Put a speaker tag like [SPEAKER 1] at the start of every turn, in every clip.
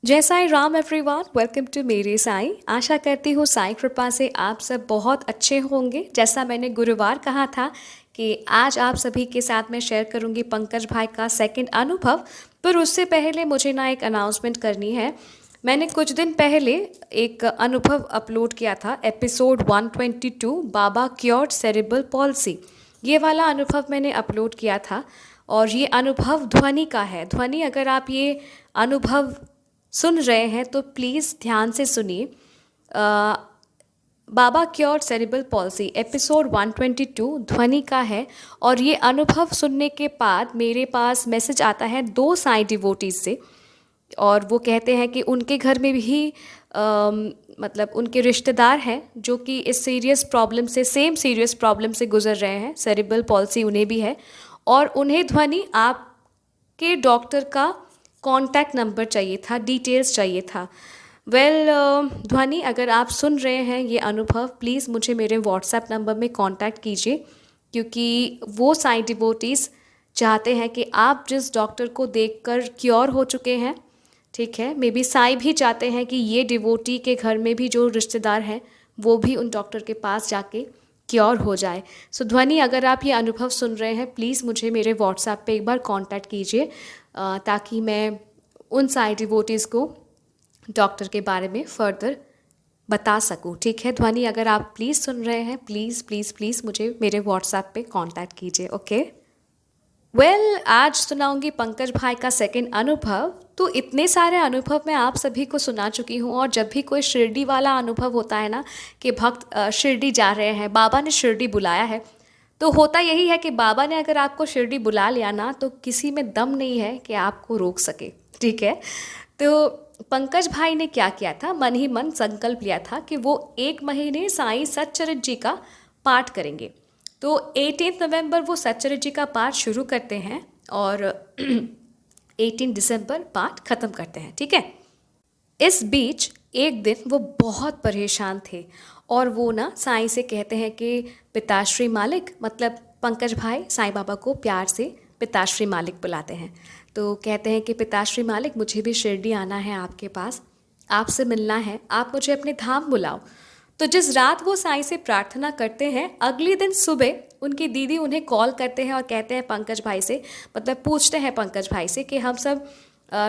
[SPEAKER 1] जय Sai Ram everyone, welcome to मेरे साईं। आशा करती हूँ साईं कृपा से आप सब बहुत अच्छे होंगे। जैसा मैंने गुरुवार कहा था कि आज आप सभी के साथ मैं शेयर करूँगी पंकज भाई का सेकंड अनुभव, पर उससे पहले मुझे ना एक अनाउंसमेंट करनी है। मैंने कुछ दिन पहले एक अनुभव अपलोड किया था, एपिसोड 122 बाबा क्योर्ड सेरेब्रल पॉल्सी। ये वाला अनुभव मैंने अपलोड किया था और ये अनुभव ध्वनि का है। ध्वनि, अगर आप ये अनुभव सुन रहे हैं तो प्लीज़ ध्यान से सुनिए। बाबा क्योर सेरिब्रल पॉल्सी एपिसोड 122 ध्वनि का है। और ये अनुभव सुनने के बाद मेरे पास मैसेज आता है दो साईं डिवोटीज से, और वो कहते हैं कि उनके घर में भी मतलब उनके रिश्तेदार हैं जो कि इस सीरियस प्रॉब्लम से, सेम सीरियस प्रॉब्लम से गुजर रहे हैं। सेरिब्रल पॉल्सी उन्हें भी है और उन्हें ध्वनि आपके डॉक्टर का कॉन्टैक्ट नंबर चाहिए था, डिटेल्स चाहिए था। ध्वनि, अगर आप सुन रहे हैं ये अनुभव, प्लीज़ मुझे मेरे व्हाट्सएप नंबर में कांटेक्ट कीजिए, क्योंकि वो साईं डिवोटीज़ चाहते हैं कि आप जिस डॉक्टर को देखकर क्योर हो चुके हैं, ठीक है, मे बी साईं भी चाहते हैं कि ये डिवोटी के घर में भी जो रिश्तेदार हैं वो भी उन डॉक्टर के पास जाके क्योर हो जाए। सो ध्वनि, अगर आप ये अनुभव सुन रहे हैं, प्लीज़ मुझे मेरे व्हाट्सएप पे एक बार कांटेक्ट कीजिए ताकि मैं उन सारी डिवोटीज़ को डॉक्टर के बारे में फर्दर बता सकूं। ठीक है ध्वनि, अगर आप प्लीज़ सुन रहे हैं, प्लीज़ प्लीज़ प्लीज़ मुझे मेरे व्हाट्सएप पे कांटेक्ट कीजिए। ओके, आज सुनाऊंगी पंकज भाई का सेकंड अनुभव। तो इतने सारे अनुभव मैं आप सभी को सुना चुकी हूँ, और जब भी कोई शिरडी वाला अनुभव होता है ना कि भक्त शिरडी जा रहे हैं, बाबा ने शिरडी बुलाया है, तो होता यही है कि बाबा ने अगर आपको शिरडी बुला लिया ना, तो किसी में दम नहीं है कि आपको रोक सके। ठीक है, तो पंकज भाई ने क्या किया था, मन ही मन संकल्प लिया था कि वो 1 महीने साईं सच्चरित्र जी का पाठ करेंगे। तो 18 नवंबर वो सच्चरित्र जी का पाठ शुरू करते हैं और 18 दिसंबर पाठ खत्म करते हैं। ठीक है, इस बीच एक दिन वो बहुत परेशान थे और वो ना साईं से कहते हैं कि पिताश्री मालिक, मतलब पंकज भाई साईं बाबा को प्यार से पिताश्री मालिक बुलाते हैं। तो कहते हैं कि पिताश्री मालिक, मुझे भी शिरडी आना है आपके पास, आपसे मिलना है, आप मुझे अपने धाम बुलाओ। तो जिस रात वो साईं से प्रार्थना करते हैं, अगले दिन सुबह उनकी दीदी उन्हें कॉल करते हैं और कहते हैं पंकज भाई से, मतलब पूछते हैं पंकज भाई से कि हम सब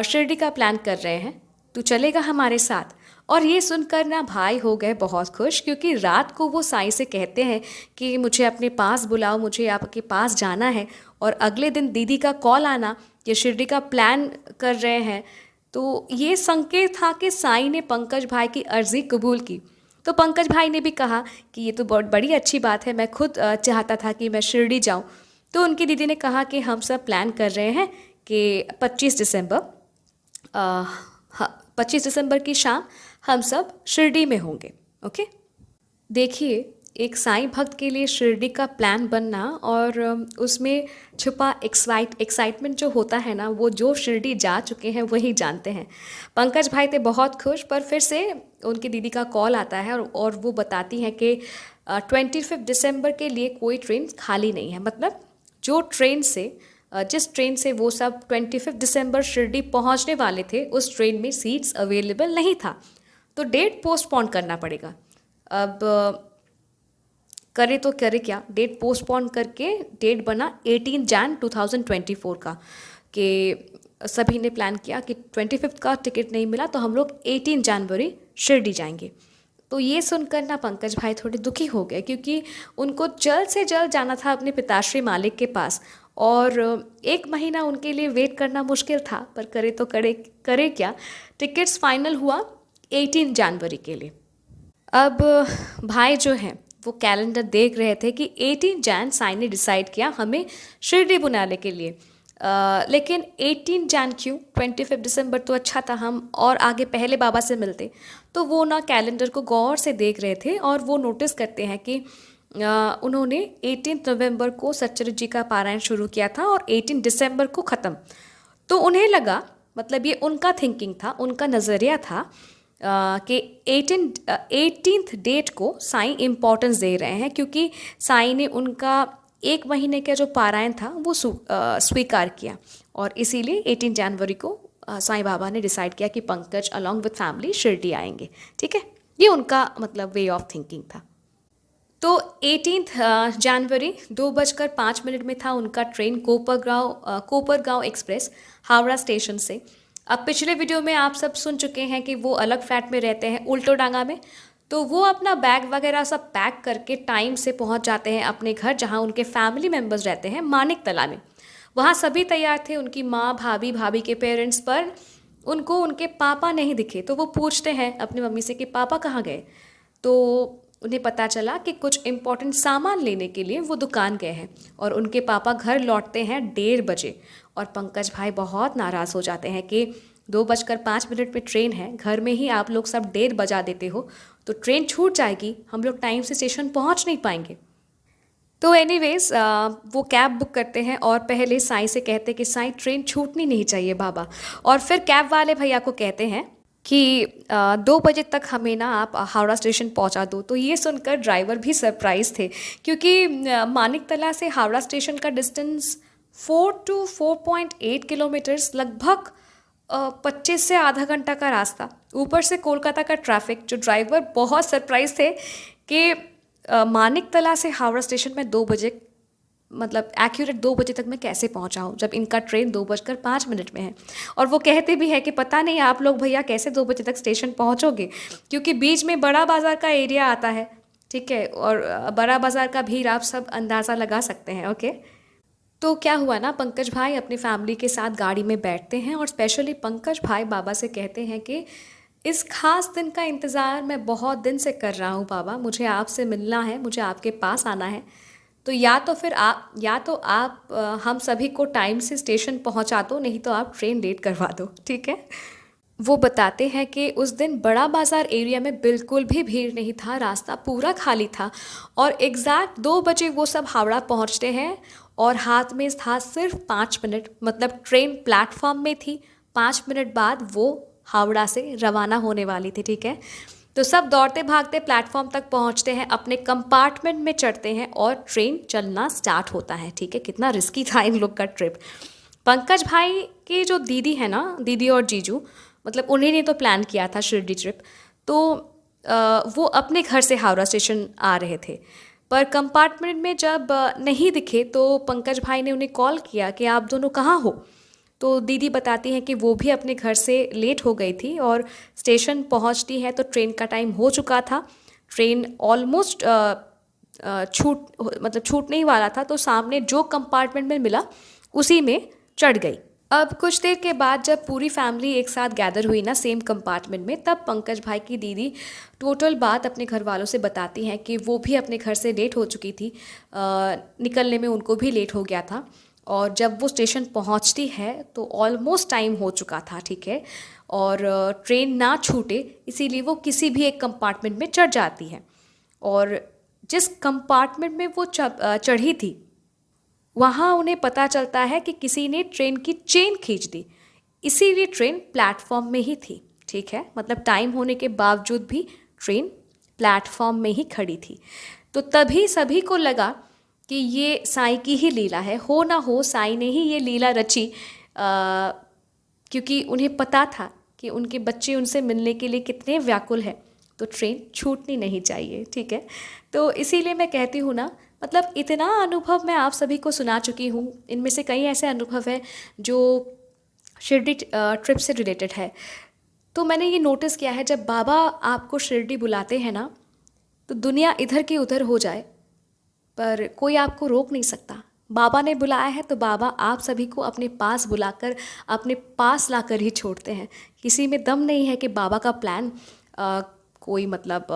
[SPEAKER 1] शिरडी का प्लान कर रहे हैं, तू चलेगा हमारे साथ। और ये सुनकर ना भाई हो गए बहुत खुश, क्योंकि रात को वो साईं से कहते हैं कि मुझे अपने पास बुलाओ, मुझे आपके पास जाना है, और अगले दिन दीदी का कॉल आना, ये शिरडी का प्लान कर रहे हैं। तो ये संकेत था कि साईं ने पंकज भाई की अर्जी कबूल की। तो पंकज भाई ने भी कहा कि ये तो बहुत बड़ी अच्छी बात है, मैं खुद चाहता था कि मैं शिरडी जाऊं। तो उनकी दीदी ने कहा कि हम सब प्लान कर रहे हैं कि 25 दिसंबर 25 दिसंबर की शाम हम सब शिरडी में होंगे। ओके, देखिए, एक साईं भक्त के लिए शिरडी का प्लान बनना और उसमें छुपा एक्साइटमेंट जो होता है ना, वो जो शिरडी जा चुके हैं वही जानते हैं। पंकज भाई थे बहुत खुश, पर फिर से उनकी दीदी का कॉल आता है और वो बताती हैं कि 25 दिसंबर के लिए कोई ट्रेन खाली नहीं है। मतलब जो ट्रेन से जिस ट्रेन से वो सब 25 दिसंबर शिरडी पहुंचने वाले थे, उस ट्रेन में सीट्स अवेलेबल नहीं था, तो डेट पोस्टपोन करना पड़ेगा। अब करे तो करे क्या, डेट पोस्टपोन करके डेट बना 18 जन 2024 का, कि सभी ने प्लान किया कि 25 का टिकट नहीं मिला तो हम लोग 18 जनवरी शिरडी जाएंगे। तो ये सुनकर ना पंकज भाई थोड़े दुखी हो गए, क्योंकि उनको जल्द से जल्द जाना था अपने पिताश्री मालिक के पास, और 1 महीना उनके लिए वेट करना मुश्किल था, पर करे तो करे क्या, टिकट्स फाइनल हुआ 18 जनवरी के लिए। अब भाई जो हैं वो कैलेंडर देख रहे थे कि 18 जन साईं ने डिसाइड किया हमें शिरडी बुलाने के लिए। लेकिन 18 जन क्यों, 25 दिसंबर तो अच्छा था, हम और आगे पहले बाबा से मिलते। तो वो ना कैलेंडर को गौर से देख रहे थे और वो नोटिस करते हैं कि उन्होंने 18 नवंबर को सच्चरित्र जी का पारायण शुरू किया था और 18 दिसंबर को ख़त्म। तो उन्हें लगा, मतलब ये उनका थिंकिंग था, उनका नज़रिया था कि 18th डेट को साईं इम्पोर्टेंस दे रहे हैं, क्योंकि साईं ने उनका 1 महीने का जो पारायण था वो स्वीकार किया, और इसीलिए 18 जनवरी को साईं बाबा ने डिसाइड किया कि Pankaj along with family Shirdi आएंगे। ठीक है, ये उनका मतलब वे ऑफ थिंकिंग था। तो 18 जनवरी 2:05 में था उनका train Kopargaon express Howrah station से। अब पिछले वीडियो में आप सब सुन चुके हैं कि वो अलग फ्लैट में रहते हैं उल्टोडांगा में। तो वो अपना बैग वगैरह सब पैक करके टाइम से पहुंच जाते हैं अपने घर, जहां उनके फैमिली मेम्बर्स रहते हैं मानिकतला में। वहाँ सभी तैयार थे, उनकी माँ, भाभी के पेरेंट्स, पर उनको उनके पापा नहीं दिखे। तो वो पूछते हैं अपनी मम्मी से कि पापा कहाँ गए। तो उन्हें पता चला कि कुछ इम्पोर्टेंट सामान लेने के लिए वो दुकान गए हैं और उनके पापा घर लौटते हैं 1:30 बजे। और पंकज भाई बहुत नाराज़ हो जाते हैं कि 2:05 पे ट्रेन है, घर में ही आप लोग सब 1:30 बजा देते हो, तो ट्रेन छूट जाएगी, हम लोग टाइम से स्टेशन पहुंच नहीं पाएंगे। तो एनीवेज वो कैब बुक करते हैं और पहले साईं से कहते हैं कि साईं ट्रेन छूटनी नहीं चाहिए बाबा। और फिर कैब वाले भैया को कहते हैं कि 2 बजे तक हमें ना आप हावड़ा स्टेशन पहुंचा दो। तो ये सुनकर ड्राइवर भी सरप्राइज थे, क्योंकि मानिकतला से हावड़ा स्टेशन का डिस्टेंस 4 to 4.8 किलोमीटर्स, लगभग 25 से आधा घंटा का रास्ता, ऊपर से कोलकाता का ट्रैफिक। जो ड्राइवर बहुत सरप्राइज थे कि मानिकतला से हावड़ा स्टेशन में 2 बजे, मतलब एक्यूरेट 2 बजे तक मैं कैसे पहुंचा हूँ, जब इनका ट्रेन 2:05 में है। और वो कहते भी है कि पता नहीं आप लोग भैया कैसे 2 बजे तक स्टेशन पहुंचोगे, क्योंकि बीच में बड़ा बाज़ार का एरिया आता है। ठीक है, और बड़ा बाज़ार का भीड़ आप सब अंदाज़ा लगा सकते हैं। ओके, तो क्या हुआ ना, पंकज भाई अपनी फैमिली के साथ गाड़ी में बैठते हैं और स्पेशली पंकज भाई बाबा से कहते हैं कि इस खास दिन का इंतज़ार मैं बहुत दिन से कर रहा हूँ बाबा, मुझे आपसे मिलना है, मुझे आपके पास आना है। तो या तो आप हम सभी को टाइम से स्टेशन पहुंचा दो, नहीं तो आप ट्रेन लेट करवा दो। ठीक है। वो बताते हैं कि उस दिन बड़ा बाज़ार एरिया में बिल्कुल भी भीड़ नहीं था, रास्ता पूरा खाली था और एग्जैक्ट 2 बजे वो सब हावड़ा पहुंचते हैं और हाथ में था सिर्फ 5 मिनट, मतलब ट्रेन प्लेटफॉर्म में थी, 5 मिनट बाद वो हावड़ा से रवाना होने वाली थी। ठीक है, तो सब दौड़ते भागते प्लेटफॉर्म तक पहुंचते हैं, अपने कंपार्टमेंट में चढ़ते हैं और ट्रेन चलना स्टार्ट होता है। ठीक है, कितना रिस्की था इन लोग का ट्रिप। पंकज भाई की जो दीदी है ना, दीदी और जीजू, मतलब उन्हीं ने तो प्लान किया था शिरडी ट्रिप। तो वो अपने घर से हावड़ा स्टेशन आ रहे थे, पर कंपार्टमेंट में जब नहीं दिखे तो पंकज भाई ने उन्हें कॉल किया कि आप दोनों कहाँ हो। तो दीदी बताती हैं कि वो भी अपने घर से लेट हो गई थी और स्टेशन पहुंचती है तो ट्रेन का टाइम हो चुका था। ट्रेन ऑलमोस्ट छूटने ही वाला था, तो सामने जो कंपार्टमेंट में मिला उसी में चढ़ गई। अब कुछ देर के बाद जब पूरी फैमिली एक साथ गैदर हुई ना सेम कंपार्टमेंट में, तब पंकज भाई की दीदी टोटल बात अपने घर वालों से बताती हैं कि वो भी अपने घर से लेट हो चुकी थी, निकलने में उनको भी लेट हो गया था और जब वो स्टेशन पहुंचती है तो ऑलमोस्ट टाइम हो चुका था। ठीक है, और ट्रेन ना छूटे इसीलिए वो किसी भी एक कंपार्टमेंट में चढ़ जाती है और जिस कंपार्टमेंट में वो चढ़ी थी वहाँ उन्हें पता चलता है कि किसी ने ट्रेन की चेन खींच दी, इसीलिए ट्रेन प्लेटफॉर्म में ही थी। ठीक है, मतलब टाइम होने के बावजूद भी ट्रेन प्लेटफॉर्म में ही खड़ी थी। तो तभी सभी को लगा कि ये साईं की ही लीला है, हो ना हो साईं ने ही ये लीला रची, क्योंकि उन्हें पता था कि उनके बच्चे उनसे मिलने के लिए कितने व्याकुल हैं, तो ट्रेन छूटनी नहीं चाहिए। ठीक है, तो इसीलिए मैं कहती हूँ ना, मतलब इतना अनुभव मैं आप सभी को सुना चुकी हूँ, इनमें से कई ऐसे अनुभव है जो शिरडी ट्रिप से रिलेटेड है। तो मैंने ये नोटिस किया है, जब बाबा आपको शिरडी बुलाते हैं ना, तो दुनिया इधर की उधर हो जाए पर कोई आपको रोक नहीं सकता। बाबा ने बुलाया है तो बाबा आप सभी को अपने पास बुलाकर, अपने पास लाकर ही छोड़ते हैं। किसी में दम नहीं है कि बाबा का प्लान कोई मतलब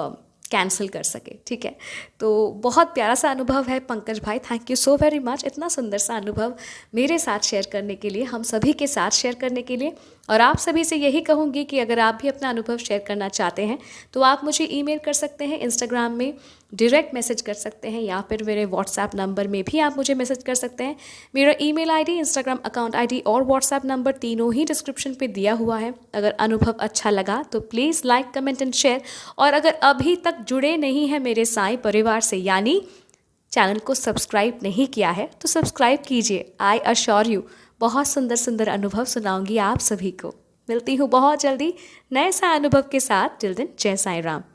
[SPEAKER 1] कैंसिल कर सके। ठीक है, तो बहुत प्यारा सा अनुभव है पंकज भाई, thank you so very much इतना सुंदर सा अनुभव मेरे साथ शेयर करने के लिए, हम सभी के साथ शेयर करने के लिए। और आप सभी से यही कहूँगी कि अगर आप भी अपना अनुभव शेयर करना चाहते हैं तो आप मुझे ईमेल कर सकते हैं, इंस्टाग्राम में डायरेक्ट मैसेज कर सकते हैं, या फिर मेरे व्हाट्सएप नंबर में भी आप मुझे मैसेज कर सकते हैं। मेरा email ID, Instagram account ID और व्हाट्सएप नंबर तीनों ही डिस्क्रिप्शन पे दिया हुआ है। अगर अनुभव अच्छा लगा तो please like, comment and share. और अगर अभी तक जुड़े नहीं हैं मेरे साईं परिवार से, यानी चैनल को सब्सक्राइब नहीं किया है, तो सब्सक्राइब कीजिए। आई अश्योर यू बहुत सुंदर सुंदर अनुभव सुनाऊंगी आप सभी को। मिलती हूँ बहुत जल्दी नए सा अनुभव के साथ। टिल दिन जय साईं राम।